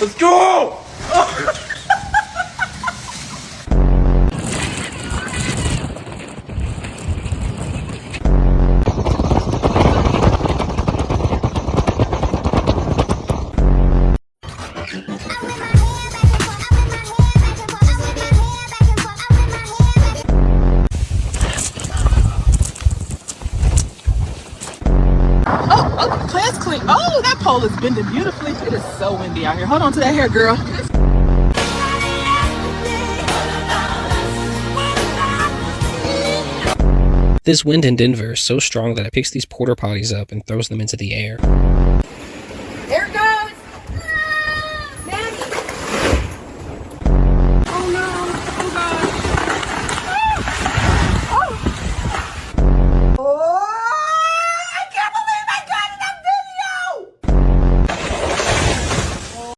Let's go! Oh, class clean. Oh, that pole is bending beautifully. It is so windy out here. Hold on to that hair, girl. This wind in Denver is so strong that it picks these porta potties up and throws them into the air.